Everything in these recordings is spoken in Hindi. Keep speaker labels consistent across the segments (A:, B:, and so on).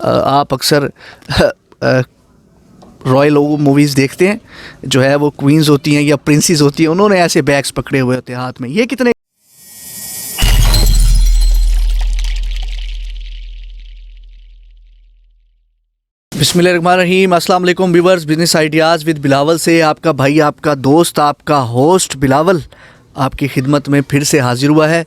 A: आप अक्सर रॉयल मूवीज़ देखते हैं, जो है वो क्वींस होती हैं या प्रिंसेस होती हैं, उन्होंने ऐसे बैग्स पकड़े हुए होते हैं हाथ में। ये कितने बिस्मिल्लाहिर्रहमानिर्रहीम, अस्सलाम वालेकुम viewers. Business ideas with Bilawal से आपका भाई, आपका दोस्त, आपका होस्ट बिलावल आपकी खिदमत में फिर से हाजिर हुआ है।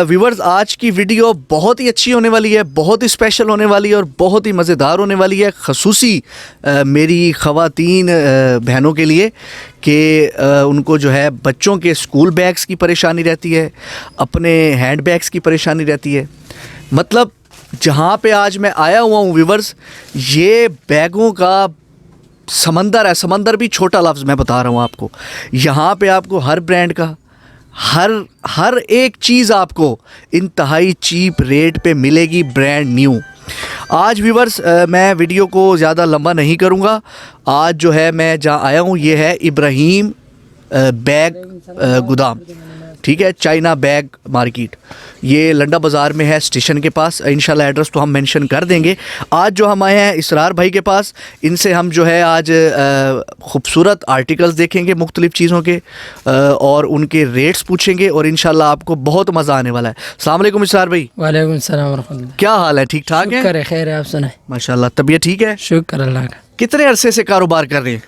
A: व्यूअर्स, आज की वीडियो बहुत ही अच्छी होने वाली है, बहुत ही स्पेशल होने वाली है और बहुत ही मज़ेदार होने वाली है, ख़ुसूसी मेरी ख़वातीन बहनों के लिए कि उनको जो है बच्चों के स्कूल बैग्स की परेशानी रहती है, अपने हैंड बैग्स की परेशानी रहती है। मतलब जहाँ पे आज मैं आया हुआ हूँ व्यूअर्स, ये बैगों का समंदर है। समंदर भी छोटा लफ्ज़ मैं बता रहा हूँ आपको। यहाँ पे आपको हर ब्रांड का हर एक चीज़ आपको इंतहाई चीप रेट पे मिलेगी, ब्रांड न्यू। आज व्यूअर्स मैं वीडियो को ज़्यादा लंबा नहीं करूँगा। आज जो है मैं जहाँ आया हूँ ये है इब्राहिम बैग गोदाम, ठीक है, चाइना बैग मार्केट। ये लंडा बाज़ार में है, स्टेशन के पास। इंशाल्लाह एड्रेस तो हम मेंशन कर देंगे। आज जो हम आए हैं इसरार भाई के पास, इनसे हम जो है आज ख़ूबसूरत आर्टिकल्स देखेंगे मुख्तलिफ़ चीज़ों के और उनके रेट्स पूछेंगे और इंशाल्लाह आपको बहुत मज़ा आने वाला है। अस्सलाम वालेकुम इसरार भाई।
B: वालेकुम सलाम व रहमतुल्लाह।
A: क्या हाल है? ठीक ठाक है?
B: शुक्र खैर है, आप सुनाए?
A: माशाल्लाह, तबीयत ठीक है?
B: शुक्र अल्लाह का।
A: कितने अरसे से कारोबार कर रहे हैं?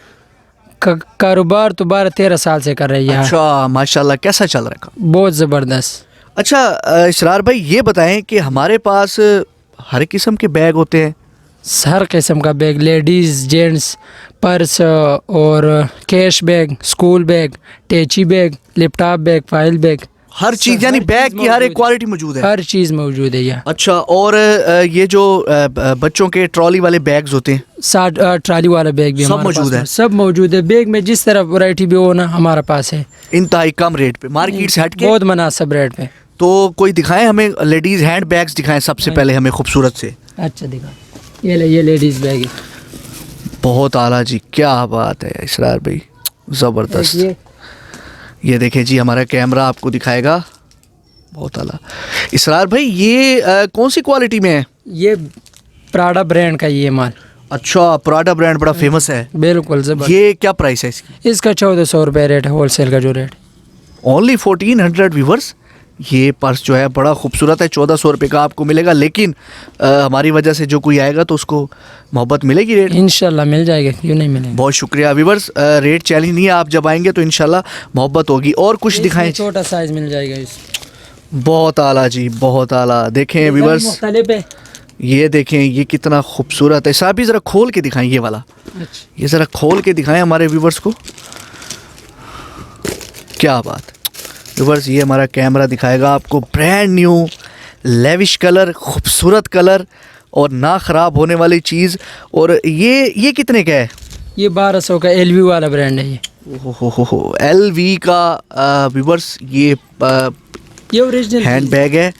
B: कारोबार तो 12-13 साल से कर रही है।
A: अच्छा, माशाल्लाह। कैसा चल रहा है?
B: बहुत ज़बरदस्त।
A: अच्छा इसरार भाई, ये बताएं कि हमारे पास हर किस्म के बैग होते हैं?
B: हर किस्म का बैग, लेडीज़, जेंट्स, पर्स और cash bag, school bag, techie bag, laptop bag, file bag,
A: हर चीज़, यानी बैग की हर एक क्वालिटी मौजूद है?
B: हर चीज़ मौजूद है यहाँ।
A: अच्छा, और ये जो बच्चों के ट्रॉली वाले बैग्स होते हैं,
B: 60 ट्राली वाला बैग भी
A: सब मौजूद है?
B: सब मौजूद है। बैग में जिस तरह वैरायटी भी हो ना, हमारे पास है।
A: इंतहाई कम रेट पे, मार्केट से हट के
B: बहुत मुनासिब रेट पे।
A: तो कोई दिखाएं हमें, लेडीज़ हैंड बैग्स दिखाएं सबसे पहले हमें खूबसूरत से।
B: अच्छा दिखा, ये लेडीज़ बैग है।
A: बहुत आला जी, क्या बात है इसरार भाई, ज़बरदस्त। ये देखें जी, हमारा कैमरा आपको दिखाएगा। बहुत आला। इसरार भाई, ये कौन सी क्वालिटी में है?
B: ये प्राडा ब्रांड का ये माल।
A: अच्छा, प्राडा ब्रांड बड़ा फेमस है।
B: बिल्कुल ज़बरदस्त।
A: ये क्या प्राइस है इसकी?
B: इसका 1400 रुपये रेट है, होलसेल का जो रेट।
A: Only 1400 viewers. ये पर्स जो है बड़ा खूबसूरत है, 1400 रुपये का आपको मिलेगा। लेकिन हमारी वजह से जो कोई आएगा तो उसको मोहब्बत मिलेगी, रेट
B: इंशाल्लाह मिल जाएगा, क्यों नहीं मिलेगा।
A: बहुत शुक्रिया व्यूवर्स। रेट चैलेंज नहीं है, आप जब आएंगे तो इंशाल्लाह मोहब्बत होगी। और कुछ दिखाएं?
B: छोटा साइज मिल जाएगा इस।
A: बहुत आला जी, बहुत आला। देखें व्यूवर्स,
B: मुख्तलिफ है।
A: ये देखें, ये कितना खूबसूरत है। साहब भी ज़रा खोल के दिखाएं ये वाला।
B: अच्छा,
A: ये ज़रा खोल के दिखाएं हमारे व्यूवर्स को। क्या बात व्यूवर्स, ये हमारा कैमरा दिखाएगा आपको। ब्रांड न्यू लेविश कलर, खूबसूरत कलर और ना ख़राब होने वाली चीज़। और ये कितने का है?
B: ये 1200 का LV वाला ब्रांड है। ये
A: हो LV का व्यूवर्स, ये
B: ओरिजिनल
A: हैंड बैग है।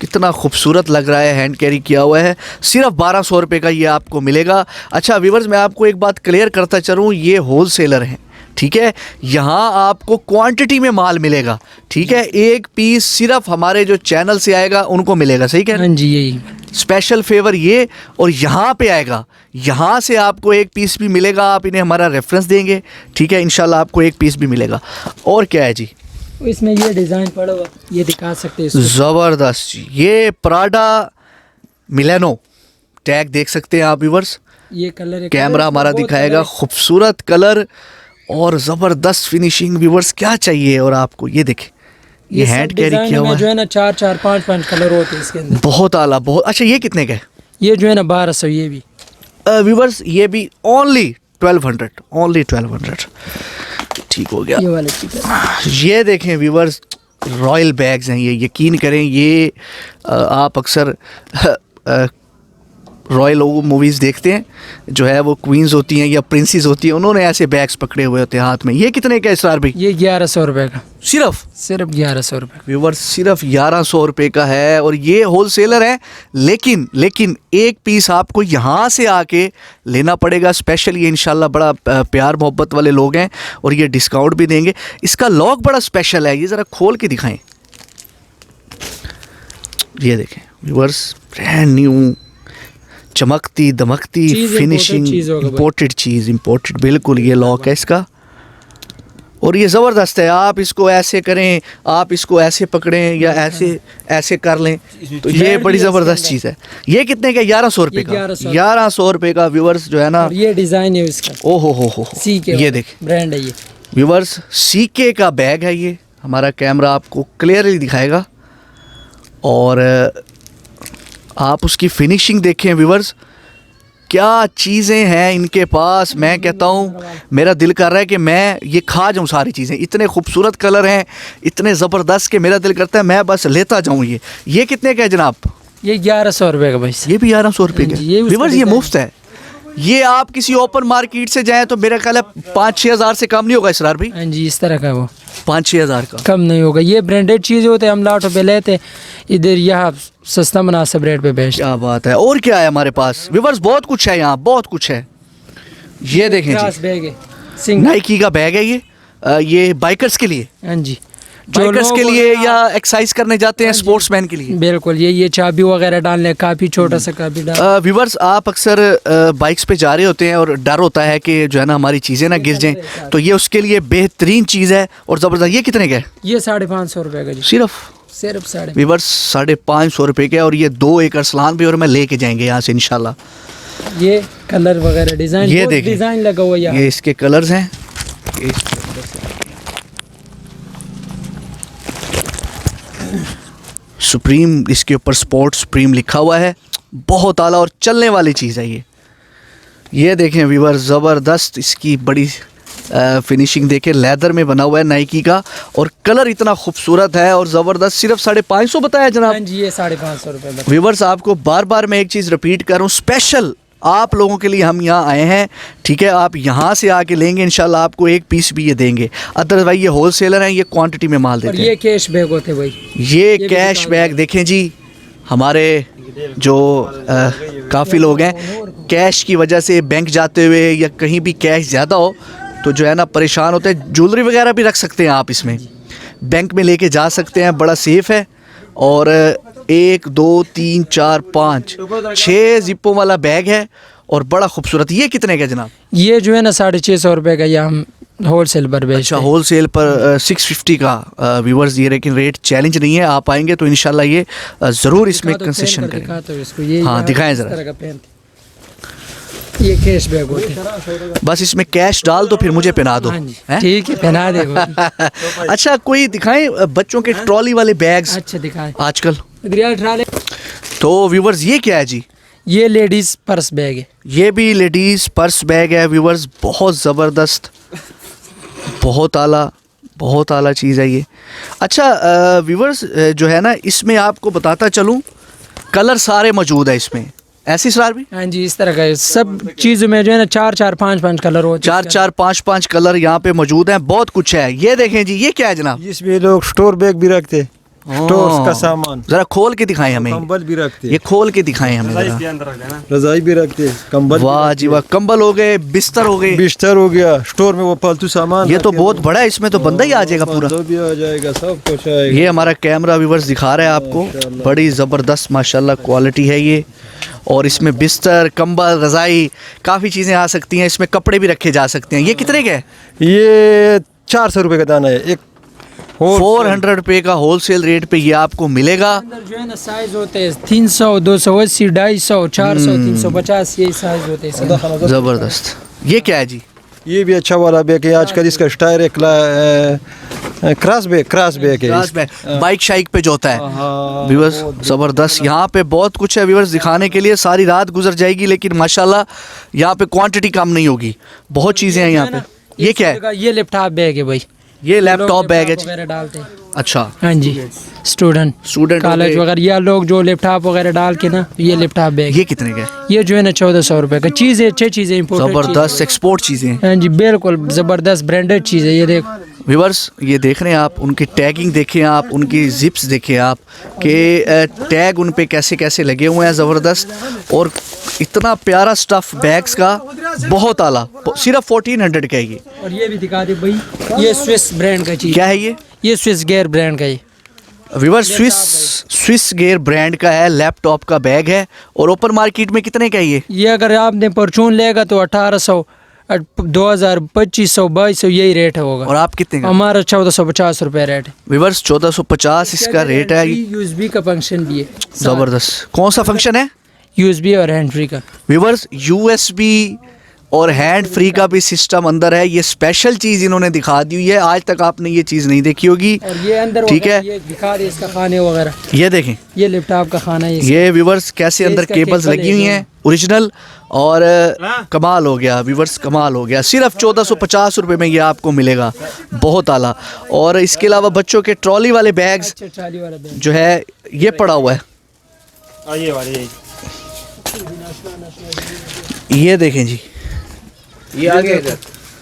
A: कितना खूबसूरत लग रहा है, हैंड कैरी किया हुआ है। सिर्फ 1200 रुपये का ये आपको मिलेगा। अच्छा व्यूवर्स, मैं आपको एक बात क्लियर करता चलूँ, ये होलसेलर हैं, ठीक है। यहाँ आपको क्वांटिटी में माल मिलेगा, ठीक है। एक पीस सिर्फ हमारे जो चैनल से आएगा उनको मिलेगा, सही कह रहे हैं?
B: हाँ जी, यही
A: स्पेशल फेवर ये। और यहाँ पे आएगा, यहाँ से आपको एक पीस भी मिलेगा। आप इन्हें हमारा रेफरेंस देंगे, ठीक है, इंशाल्लाह आपको एक पीस भी मिलेगा। और क्या है जी
B: इसमें? ये डिज़ाइन पड़ा हुआ, ये दिखा सकते हैं।
A: ज़बरदस्त जी, ये प्राडा मिलेनो टैग देख सकते हैं आप व्यूवर्स।
B: ये कलर,
A: कैमरा हमारा दिखाएगा, खूबसूरत कलर और ज़बरदस्त फिनिशिंग। व्यूवर्स, क्या चाहिए और आपको? ये देखें, ये हैंड कैरी किया हुआ
B: जो है ना, 4-4, 5-5 कलर होते हैं इसके अंदर।
A: बहुत आला, बहुत अच्छा। ये कितने का है?
B: ये जो है ना 1200। ये भी
A: व्यूवर्स, ये भी ओनली 1200। ठीक हो गया।
B: ये वाले चिकन।
A: ये देखें व्यूवर्स, रॉयल बैग्स हैं ये। यकीन करें, ये आप अक्सर रॉयल मूवीज़ देखते हैं, जो है वो क्वींस होती हैं या प्रिंसेस होती हैं, उन्होंने ऐसे बैग्स पकड़े हुए होते हैं हाथ में। ये कितने का है इसरार भाई?
B: ये 1100 रुपये का।
A: सिर्फ
B: 1100 रुपये
A: व्यूवर्स, सिर्फ 1100 रुपये का है। और ये होलसेलर है। लेकिन एक पीस आपको यहाँ से आके लेना पड़ेगा स्पेशल। ये इंशाल्लाह बड़ा प्यार मोहब्बत वाले लोग हैं और ये डिस्काउंट भी देंगे। इसका लॉक बड़ा स्पेशल है, ये ज़रा खोल के दिखाएं। ये देखें व्यूवर्स, ब्रांड न्यू चमकती दमकती
B: चीज़
A: फिनिशिंग,
B: imported चीज़ होगा भाई।
A: इम्पोर्टेड चीज़, इम्पोर्टेड बिल्कुल। ये लॉक है इसका और ये ज़बरदस्त है। आप इसको ऐसे करें, आप इसको ऐसे पकड़ें या ऐसे ऐसे कर लें तो ये
B: बैठ
A: बड़ी
B: भी है
A: ज़बरदस्त
B: इसके
A: चीज़ है। ये कितने का? 1100 रुपये
B: ये
A: का।
B: 1100
A: 1100 रुपये का व्यूवर्स जो है ना।
B: और ये डिज़ाइन है इसका,
A: ओ हो
B: सीके
A: ये देखें
B: ब्रांड है ये।
A: व्यूवर्स, सीके का बैग है ये। हमारा कैमरा आपको क्लियरली दिखाएगा और आप उसकी फिनिशिंग देखें व्यूवर्स, क्या चीज़ें हैं इनके पास। मैं कहता हूँ मेरा दिल कर रहा है कि मैं ये खा जाऊँ सारी चीज़ें। इतने खूबसूरत कलर हैं, इतने ज़बरदस्त कि मेरा दिल करता है मैं बस लेता जाऊँ। ये कितने का है जनाब?
B: ये 1100 रुपये का भाई।
A: ये भी 1100 रुपये का।
B: हाँ जी, ये उसका
A: व्यूवर्स ये
B: डिज़ाइन
A: मुफ्त है। ये आप किसी ओपन मार्केट से जाएँ तो मेरा ख्याल है 5-6 हज़ार से कम नहीं होगा इसरार भाई।
B: हाँ जी, इस तरह का वो
A: 5-6 हज़ार का
B: कम नहीं होगा। ये ब्रांडेड चीज़ होते हैं, हम लाटों पे लेते, इधर यहाँ सस्ता मुनासिब रेट पे बेचते।
A: क्या बात है। और क्या है हमारे पास व्यूवर्स? बहुत कुछ है यहाँ, बहुत कुछ है। ये देखें
B: क्रास
A: जी,
B: बैग है, सिंग।
A: नाइकी का बैग है ये बाइकर्स के लिए,
B: हाँ जी,
A: बाइकर्स
B: लोग
A: के लिए
B: वगैरह-
A: या एक्सरसाइज करने जाते हैं, स्पोर्ट्समैन के लिए।
B: बिल्कुल ये चाबी वगैरह डालने, काफ़ी छोटा सा काफ़ी डाल।
A: व्यूवर्स, आप अक्सर बाइक्स पे जा रहे होते हैं और डर होता है कि जो है ना हमारी चीज़ें ना गिर जाएं, तो ये उसके लिए बेहतरीन चीज़ है और ज़बरदस्त। ये कितने का है?
B: ये 550 रुपये का जी,
A: सिर्फ
B: सिर्फ 550।
A: व्यूवर्स 550 रुपये के। और ये 2 एकड़ सलान भी और मैं लेके जाएंगे यहाँ से इंशाल्लाह।
B: ये कलर वगैरह डिज़ाइन,
A: ये
B: बहुत
A: देखें,
B: डिज़ाइन लगा हुआ है यहाँ।
A: ये इसके कलर्स हैं। सुप्रीम, इसके ऊपर स्पोर्ट्स सुप्रीम लिखा हुआ है। बहुत आला और चलने वाली चीज़ है ये देखें व्यूअर, ज़बरदस्त इसकी बड़ी फिनिशिंग देखें। लेदर में बना हुआ है नाइकी का और कलर इतना खूबसूरत है और ज़बरदस्त। सिर्फ 550 बताया
B: हाँ
A: जनाब।
B: जी, ये 550 रुपये में।
A: व्यूवर्स, आपको बार बार मैं एक चीज़ रिपीट कर रहा हूँ, स्पेशल आप लोगों के लिए हम यहाँ आए हैं, ठीक है। आप यहाँ से आके लेंगे इंशाल्लाह, आपको एक पीस भी ये देंगे। अदरवाइज ये होल सेलर हैं, ये क्वांटिटी में माल
B: और
A: देते
B: ये
A: हैं।
B: कैश बैग होते भाई।
A: ये
B: भी
A: कैश
B: दिखा
A: बैग देखें जी। हमारे जो काफ़ी लोग हैं, कैश की वजह से बैंक जाते हुए या कहीं भी कैश ज़्यादा हो तो जो है ना परेशान होते हैं। ज्वेलरी वगैरह भी रख सकते हैं आप इसमें, बैंक में लेके जा सकते हैं, बड़ा सेफ़ है। और 1 2 3 4 5 6 जिप्पों वाला बैग है और बड़ा खूबसूरत। ये कितने का जनाब?
B: ये जो है ना 650 रुपये का, ये हम होल सेल पर बेचते
A: अच्छा,
B: हैं।
A: होल सेल पर 650 का व्यूवर्स ये, लेकिन रेट चैलेंज नहीं है। आप आएंगे तो इंशाल्लाह ये ज़रूर इसमें
B: दिखा दो,
A: कंसेशन
B: पहन कर
A: करेंगे।
B: दिखा दो इसको। ये
A: हाँ,
B: यहाँ
A: दिखाएं
B: इस
A: ज़रा।
B: तरह का पहनते। ये कैश बैग होते हैं।
A: बस इसमें कैश डाल दो, फिर मुझे पहना दो।
B: हाँ जी,
A: हैं?
B: ठीक है, पहना देगा।
A: अच्छा, कोई दिखाएं बच्चों के ट्रॉली वाले बैग्स
B: अच्छा दिखाएं।
A: आजकल।
B: रियल ट्राले।
A: तो व्यूवर्स, ये क्या है जी?
B: ये लेडीज़ पर्स बैग है।
A: ये भी लेडीज़ पर्स बैग है व्यूवर्स। बहुत ज़बरदस्त, बहुत आला चीज़ है ये। अच्छा व्यूवर्स, जो है ना इसमें आपको बताता चलूँ, कलर सारे मौजूद है इसमें, ऐसी सरार भी
B: हाँ जी, इस तरह का है। सब चीज़ में जो है ना 4-4 5-5 कलर होते हैं।
A: 4-4 5-5 कलर यहाँ पे मौजूद हैं। बहुत कुछ है। ये देखें जी, ये क्या है जनाब?
C: इसमें लोग स्टोर बैग भी रखते, स्टोर का सामान,
A: ज़रा खोल के दिखाएं हमें।
C: कंबल भी रखते,
A: ये खोल के दिखाएं हमें ज़रा।
C: रजाई भी रखते, कंबल भी
A: वाह जी वाह, कंबल हो गए, बिस्तर हो गए।
C: बिस्तर हो गया। स्टोर में वो फालतू सामान
A: ये तो
C: रखते,
A: बहुत बड़ा है, इसमें तो बंदा ही आ जाएगा पूरा।
C: बंदा भी आ जाएगा, सब कुछ आएगा।
A: ये हमारा कैमरा व्यूवर्स दिखा रहा है आपको, बड़ी ज़बरदस्त माशाल्लाह क्वालिटी है ये। और इसमें बिस्तर, कंबल, रज़ाई, काफ़ी चीज़ें आ सकती हैं। इसमें कपड़े भी रखे जा सकते हैं। ये कितने का है?
C: ये 400 रुपये का दाना है एक।
A: 400 रुपये का होल सेल रेट पे ये आपको मिलेगा।
B: अंदर जो है ना साइज होते हैं 300, 280, 250, 400, 350, यही साइज होते हैं इसके।
A: ज़बरदस्त। ये क्या है जी?
C: ये भी अच्छा वाला बैग है। आजकल इसका स्टाइल है क्रॉस बैग है।
A: बाइक शाइक पे जो होता है
C: हाँ,
A: व्यूवर्स, ज़बरदस्त। यहाँ पे बहुत कुछ है व्यूवर्स दिखाने के लिए। सारी रात गुजर जाएगी, लेकिन माशाल्लाह यहाँ पे क्वांटिटी कम नहीं होगी। बहुत चीज़ें हैं यहाँ पे। ये क्या है?
B: ये लैपटॉप बैग है भाई।
A: ये लैपटॉप बैग है।
B: वगैरह डालते हैं।
A: अच्छा,
B: हाँ जी, स्टूडेंट
A: स्टूडेंट
B: कॉलेज वगैरह, या लोग जो लैपटॉप वगैरह डाल के ना, ये लैपटॉप बैग।
A: ये कितने का है?
B: ये जो है ना 1400 रुपये का। चीज़ है, अच्छी चीज़ है, इम्पोर्टेंट।
A: ज़बरदस्त एक्सपोर्ट चीज़ें।
B: हाँ जी, बिल्कुल ज़बरदस्त ब्रांडेड चीज़ है। ये देखो
A: व्यूवर्स, ये देख रहे हैं आप, उनकी टैगिंग देखें आप, उनकी जिप्स देखें आप कि टैग उन पे कैसे कैसे लगे हुए हैं, ज़बरदस्त। और इतना प्यारा स्टफ़ बैग्स का, बहुत आला। सिर्फ 1400 का है ये।
B: और ये भी दिखा दे भाई, ये स्विस ब्रांड का चीज़।
A: क्या है ये?
B: ये स्विस गेयर ब्रांड का।
A: व्यूअर्स स्विस गेयर ब्रांड का है, लैपटॉप का बैग है और ओपन मार्केट में कितने का है ये?
B: अगर आपने परचून लेगा तो 1800, 2000, 2500, 2200 यही रेट होगा।
A: और आप कितने का?
B: हमारा 1450 रुपये रेट है।
A: व्यूअर्स 1450 इसका रेट है।
B: यूएसबी का फंक्शन भी है।
A: ज़बरदस्त। कौन सा फंक्शन है?
B: यूएसबी और हैंड फ्री का।
A: व्यूअर्स यूएसबी और हैंड फ्री का भी सिस्टम अंदर है। ये स्पेशल चीज़ इन्होंने दिखा दी हुई है, आज तक आपने ये चीज़ नहीं देखी होगी।
B: और ये अंदर
A: ठीक है,
B: ये दिखा दे इसका खाने वगैरह।
A: ये देखें,
B: ये लैपटॉप का खाना है।
A: ये व्यूअर्स कैसे अंदर
B: इसका
A: केबल्स
B: केबल
A: लगी हुई हैं ओरिजिनल। और कमाल हो गया व्यूअर्स, कमाल हो गया। सिर्फ 1450 रुपये में ये आपको मिलेगा, बहुत आला। और इसके अलावा बच्चों के ट्रॉली वाले बैग्स
B: ट्राली वाला बैग
A: जो है ये पड़ा हुआ है, ये देखें जी, ये आगे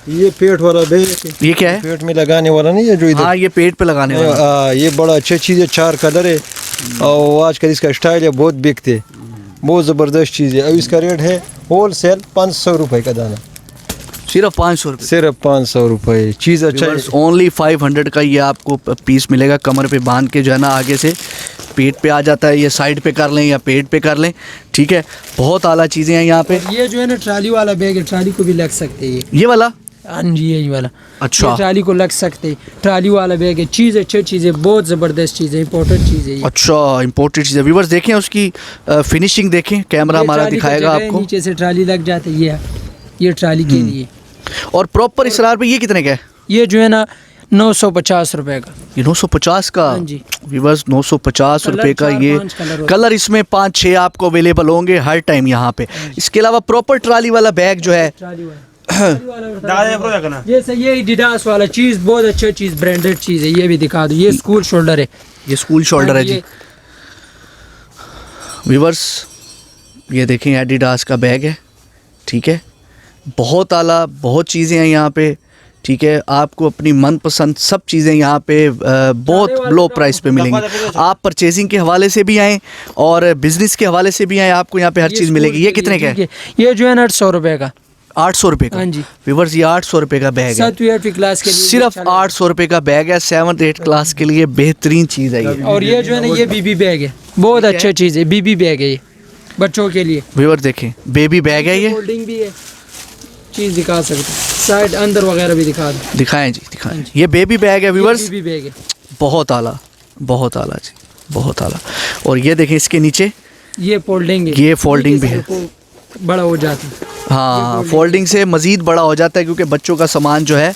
C: ये पेट वाला बैग,
A: ये क्या है?
C: पेट में लगाने वाला नहीं है जो इधर।
A: हाँ, ये पेट पे लगाने वाला।
C: ये बड़ा अच्छा चीज़ है, 4 कलर है और आजकल इसका स्टाइल है, बहुत बिकते, बहुत ज़बरदस्त चीज़ है। अब इसका रेट है होलसेल 500 रुपये का दाना,
A: सिर्फ 500 रुपये।
C: सिर्फ 500 रुपये। चीज़ अच्छा है।
A: ओनली 500 का ये आपको पीस मिलेगा। कमर पे बांध के जो है ना, आगे से पेट पे आ जाता है, ये साइड पे कर लें या पेट पे कर लें, ठीक है। बहुत आला चीज़ें हैं यहाँ पे।
B: ये जो है ना ट्राली वाला बैग है, ट्राली को भी लग सकते हैं
A: ये वाला।
B: हाँ जी, यही वाला।
A: अच्छा,
B: ये ट्राली को लग सकते, ट्राली वाला बैग है। चीज़ अच्छी चीज़ है, बहुत ज़बरदस्त चीज़ है, इंपॉर्टेंट चीज़ है ये।
A: अच्छा, इम्पोर्टेड चीज़ है। व्यूअर्स देखें उसकी फिनिशिंग देखें, कैमरा
B: ये
A: हमारा
B: ट्राली का
A: दिखाएगा
B: जगह है,
A: आपको।
B: नीचे से ट्राली लग जाती है, ये ट्राली के लिए।
A: और प्रॉपर इसरार पे ये कितने का है?
B: ये जो है ना 950 रुपये का।
A: ये 950 का।
B: हाँ जी।
A: व्यूअर्स 950
B: कलर
A: रुपये का
B: 4-5
A: ये
B: कलर होते
A: कलर इसमें 5-6 आपको अवेलेबल होंगे हर टाइम यहाँ पे। इसके अलावा प्रॉपर ट्राली वाला बैग जो है,
B: ट्राली वाला जैसे ये एडिडास वाला चीज़, बहुत अच्छा चीज़, ब्रांडेड चीज़ है। ये भी दिखा दो, ये स्कूल शोल्डर है।
A: ये स्कूल शोल्डर है जी। व्यूअर्स ये देखें, एडिडास का बैग है, ठीक है। बहुत आला, बहुत चीज़ें हैं यहाँ पे, ठीक है। आपको अपनी मनपसंद सब चीज़ें यहाँ पे बहुत लो प्राइस पे मिलेंगी। आप परचेजिंग के हवाले से भी आएँ और बिजनेस के हवाले से भी आएँ, आपको यहाँ पे हर चीज़ मिलेगी। ये कितने का है?
B: ये जो है ना 800 रुपये का।
A: 800 रुपये का।
B: हाँ जी।
A: व्यूअर्स ये 800 रुपये का बैग है,
B: 7वीं 8वीं क्लास के लिए
A: सिर्फ 800 रुपये का बैग है। 7th 8th क्लास के लिए बेहतरीन चीज़ है ये।
B: और ये जो है ना, ये बीबी बैग है, बहुत अच्छा चीज़ है। बीबी बैग है ये बच्चों के लिए।
A: व्यूअर देखें, बेबी बैग है ये।
B: होल्डिंग भी है, चीज़ दिखा सकते, साइड अंदर वगैरह भी दिखा दो।
A: दिखाएं जी, दिखाएं। ये बेबी बैग है व्यूअर्स,
B: बीबी बैग है,
A: बहुत आला, बहुत आला जी, बहुत आला। और ये देखें इसके नीचे,
B: ये फोल्डिंग है,
A: ये फोल्डिंग भी है।
B: बड़ा हो जाता है।
A: हाँ, फोल्डिंग से मज़ीद बड़ा हो जाता है क्योंकि बच्चों का सामान जो है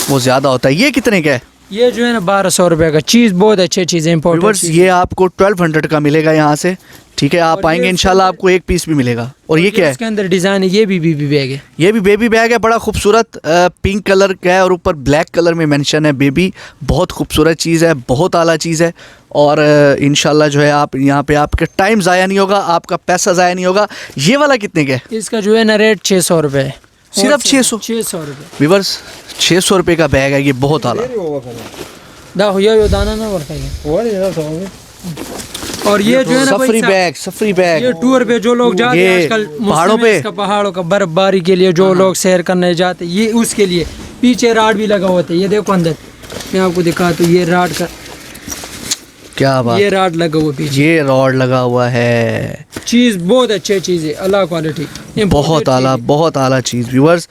A: वो ज़्यादा होता है। ये कितने का है?
B: ये जो है ना 1200 रुपये का। चीज़ बहुत अच्छी चीज़ है,
A: व्यूअर्स
B: इम्पोर्टेंट।
A: ये आपको 1200 का मिलेगा यहाँ से, ठीक है। आप
B: और ये
A: आएंगे इंशाल्लाह आपको एक पीस भी मिलेगा। और ये क्या है?
B: इसके अंदर डिज़ाइन है, ये भी बीबी बैग है।
A: ये भी बेबी बैग है, बड़ा खूबसूरत पिंक कलर का है और ऊपर ब्लैक कलर में मेंशन है बेबी। बहुत खूबसूरत चीज़ है, बहुत आला चीज़ है। और इंशाल्लाह जो है आप यहाँ पे आपका टाइम ज़ाया नहीं होगा, आपका पैसा ज़ाया नहीं होगा। ये वाला कितने का है?
B: इसका जो है ना रेट 600 रुपये है,
A: सिर्फ 600
B: रुपये।
A: व्यूअर्स 600 रुपये का बैग है ये, बहुत आला।
B: देखो ये दाना ना बढ़ता है। और ये जो है ना
A: सफरी
B: भाई
A: बैग, सफरी बैग,
B: ये टूर पे जो लोग जाते हैं
A: ये
B: आजकल
A: पहाड़ों पे,
B: पहाड़ों का बर्फबारी के लिए जो लोग सैर करने जाते हैं, ये उसके लिए पीछे राड भी लगा होता है। ये देखो अंदर, मैं आपको दिखाता हूँ, ये राड का,
A: क्या बात,
B: ये राड लगा हुआ पीछे,
A: ये रॉड लगा हुआ है।
B: चीज़ बहुत अच्छी चीज़ है, अल्लाह क्वालिटी,
A: बहुत आला, बहुत आला चीज़। व्यूअर्स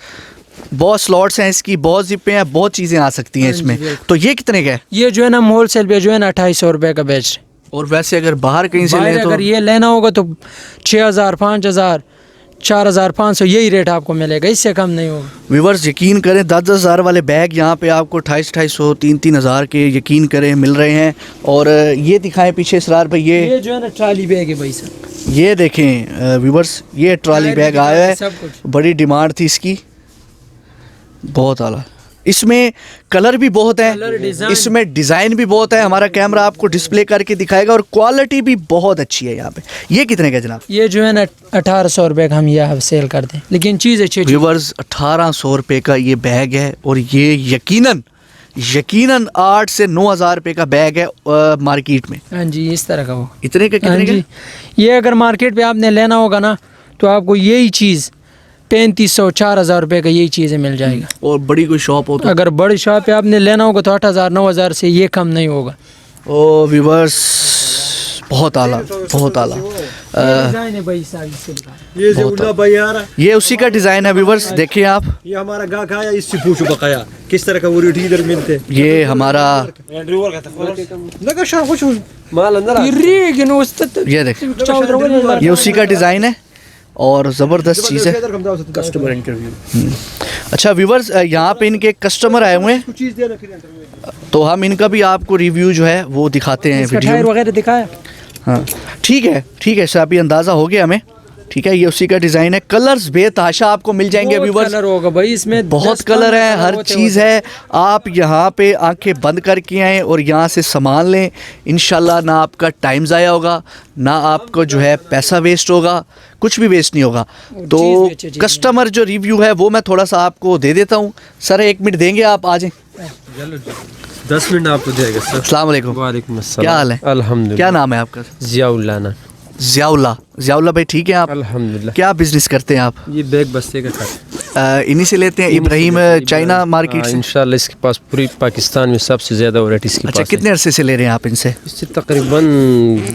A: बहुत स्लॉट्स हैं इसकी, बहुत जिपें हैं, बहुत चीज़ें आ सकती हैं इसमें। तो ये कितने का है?
B: ये जो है ना होल सेल पे जो है ना 2800 रुपये का बेच रहे।
A: और वैसे अगर बाहर कहीं से लें तो
B: अगर ये लेना होगा तो 6000, 5000, 4500 यही रेट आपको मिलेगा, इससे कम नहीं होगा।
A: व्यूअर्स यकीन करें, 10-10 हज़ार वाले बैग यहाँ पे आपको 2800, 3-3 हज़ार के यकीन करें मिल रहे हैं। और ये दिखाएं पीछे इसरार पे, ये
B: जो है ना ट्राली बैग है भाई साहब,
A: ये देखें व्यूअर्स, ये ट्रॉली बैग आया है,
B: सब कुछ।
A: बड़ी डिमांड थी इसकी, बहुत आला। इसमें कलर भी बहुत
B: कलर,
A: है,
B: डिज़ाइन।
A: इसमें डिज़ाइन भी बहुत है। हमारा कैमरा आपको डिस्प्ले करके दिखाएगा। और क्वालिटी भी बहुत अच्छी है यहाँ पे। ये कितने का जनाब?
B: ये जो है ना 1800 रुपये का हम यहाँ सेल करते हैं, लेकिन चीज़ अच्छी।
A: व्यूअर्स 1800 रुपये का ये बैग है और ये यकीनन 8 से 9 हज़ार रुपये का बैग है मार्केट में।
B: हाँ जी, इस तरह का वो।
A: इतने का
B: हाँ
A: कितने
B: जी,
A: का?
B: ये अगर मार्केट पे आपने लेना होगा ना तो आपको यही चीज़ 3500, 4000 रुपये का यही चीज़ें मिल जाएगा।
A: और बड़ी कोई शॉप हो तो
B: अगर बड़ी शॉप पे आपने लेना होगा तो 8000, 9000 से ये कम नहीं होगा।
A: ओ व्यूवर्स, बहुत आला, बहुत आला।
B: डिजाइन है भाई साहब इसके लिए।
C: ये ज़ियाउल्लाह भाई आ रहा,
A: ये उसी का डिज़ाइन है व्यूवर्स, देखिए आप।
C: ये हमारा गाहक आया, इससे पूछो बकाया किस तरह का वो रेट इधर मिलते।
A: ये हमारा,
C: लगा शाह कुछ माल अंदर
B: लेकिन उस
A: ये देख, ये उसी का डिज़ाइन है और ज़बरदस्त चीज़ है।
C: Customer interview.
A: अच्छा व्यूवर्स, यहाँ पे इनके कस्टमर आए हुए हैं,
C: चीज़ देना फिर इंटरव्यू।
A: तो हम इनका भी आपको रिव्यू जो है वो दिखाते हैं वीडियो
B: टायर
A: में।
B: वगैरह दिखाया।
A: हाँ ठीक है, ठीक है, अभी अंदाज़ा हो गया हमें। ठीक है, ये उसी का डिज़ाइन है। कलर्स बेतहाशा आपको मिल जाएंगे व्यूवर्स,
B: कलर होगा भाई इसमें,
A: बहुत कलर है, हर चीज़ है। आप यहाँ पे आंखें बंद करके आएँ और यहाँ से सामान लें, इंशाल्लाह ना आपका टाइम ज़ाया होगा, ना आपको जो है पैसा वेस्ट होगा, कुछ भी वेस्ट नहीं होगा। तो कस्टमर जो रिव्यू है वो मैं थोड़ा सा आपको दे देता हूँ। सर 1 मिनट देंगे आप? आ जाएं।
D: 10 मिनट आपको देगा सर।
A: अस्सलाम वालेकुम।
D: वालेकुम अस्सलाम।
A: क्या हाल है?
D: अल्हम्दुलिल्लाह।
A: क्या नाम है आपका?
D: ज़ियाउल्लाह ना।
A: ज़ियाउल्लाह भाई, ठीक है आप?
D: अल्हम्दुलिल्लाह।
A: क्या बिजनेस करते हैं आप?
D: ये बैग बस्ते का था।
A: इन्हीं से लेते हैं, इब्राहिम चाइना मार्केट से?
D: इंशाल्लाह इसके पास पूरी पाकिस्तान में सबसे ज़्यादा वैरायटी इसके
A: अच्छा,
D: पास
A: कितने अरसे से ले रहे हैं आप इनसे?
D: इससे तकरीबन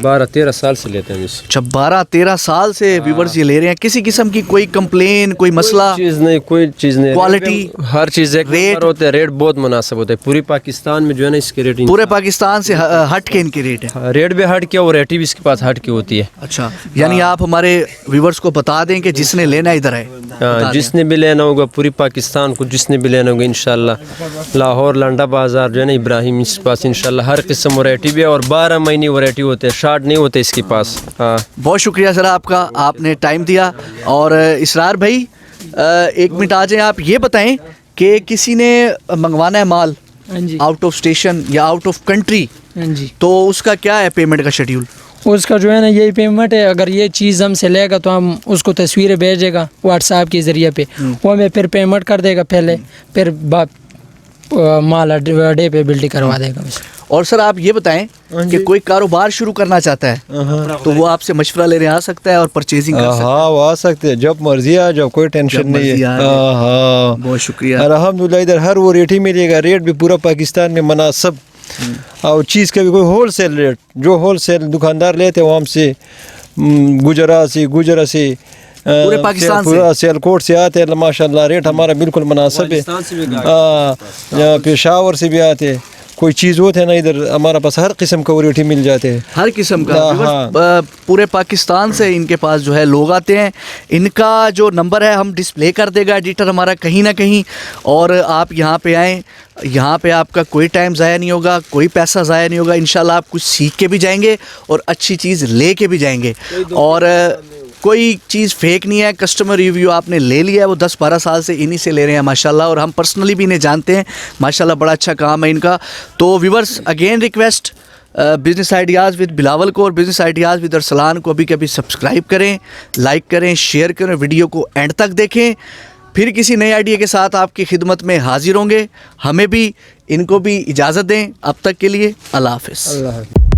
D: 12-13 साल से लेते हैं इससे।
A: अच्छा, 12-13 साल से व्यूवर्स ये ले रहे हैं। किसी किस्म की कोई कंप्लेन, कोई मसला?
D: कोई चीज़ नहीं।
A: क्वालिटी,
D: हर चीज़ एक
A: रेट?
D: नंबर होते हैं, रेट बहुत मुनासिब होता है। पूरी पाकिस्तान में जो है ना इसके रेट,
A: पूरे पाकिस्तान से हट के इनके रेट है?
D: रेट भी हट के, वैरायटी भी इसके पास हट के होती है।
A: अच्छा, यानी आप हमारे व्यूवर्स को बता दें कि जिसने लेना इधर है।
D: हाँ, जिसने भी लेना होगा पूरी पाकिस्तान को, जिसने भी लेना होगा इंशाल्लाह। लाहौर लंडा बाज़ार जो है ना इब्राहिम, इसके पास इंशाल्लाह हर किस्म वैरायटी भी है और 12 महीने वैरायटी होते हैं, शार्ट नहीं होते इसके पास। हाँ,
A: बहुत शुक्रिया सर आपका, आपने टाइम दिया। और इसरार भाई 1 मिनट आ जाएं, आप ये बताएं कि किसी ने मंगवाना है माल
B: हाँ जी,
A: आउट ऑफ स्टेशन या आउट ऑफ कंट्री,
B: हाँ जी।
A: तो उसका क्या है पेमेंट का शेड्यूल?
B: उसका जो है ना यही पेमेंट है। अगर ये चीज़ हमसे लेगा तो हम उसको तस्वीरें भेजेगा व्हाट्सएप के ज़रिए पे, वो हमें फिर पेमेंट कर देगा पहले, फिर माल डे पे बिल्डी करवा देगा बस।
A: और सर आप ये बताएं कि कोई कारोबार शुरू करना चाहता है तो वो आपसे मशवरा लेने आ सकता है और परचेजिंग कर सकता है?
C: हाँ, वो आ सकते हैं जब मर्जी आ जाओ, कोई टेंशन नहीं है। हाँ,
A: बहुत शुक्रिया।
C: अल्हम्दुलिल्लाह इधर हर वो रेट ही मिलेगा, रेट भी पूरा पाकिस्तान में मुनासिब। और चीज़ का भी कोई होल सेल रेट, जो होल सेल दुकानदार लेते हैं वो हमसे गुजरात से
A: पूरे पाकिस्तान से,
C: पूरा सियालकोट से आते हैं। माशाल्लाह रेट हमारा बिल्कुल मुनासिब है। पेशावर से भी आते हैं, कोई चीज़ होते है ना इधर हमारे पास हर किस्म का वैरायटी मिल जाते हैं,
A: हर किस्म का।
C: हाँ।
A: पूरे पाकिस्तान से इनके पास जो है लोग आते हैं। इनका जो नंबर है हम डिस्प्ले कर देगा एडिटर हमारा कहीं ना कहीं, और आप यहाँ पे आएँ। यहाँ पे आपका कोई टाइम ज़ाया नहीं होगा, कोई पैसा ज़ाया नहीं होगा। इंशाल्लाह आप कुछ सीख के भी जाएंगे और अच्छी चीज़ ले के भी जाएंगे। और कोई चीज़ फेक नहीं है। कस्टमर रिव्यू आपने ले लिया है, वो 10-12 साल से इन्हीं से ले रहे हैं माशाल्लाह, और हम पर्सनली भी इन्हें जानते हैं माशाल्लाह, बड़ा अच्छा काम है इनका। तो viewers again request, business ideas with Bilawal को और बिज़नेस आइडियाज़ विद अरसलान को अभी कभी सब्सक्राइब करें, लाइक करें, शेयर करें, वीडियो को एंड तक देखें। फिर किसी नए आइडिया के साथ आपकी खिदमत में हाजिर होंगे। हमें भी, इनको भी इजाज़त दें। अब तक के लिए अल्लाह हाफ़िज़।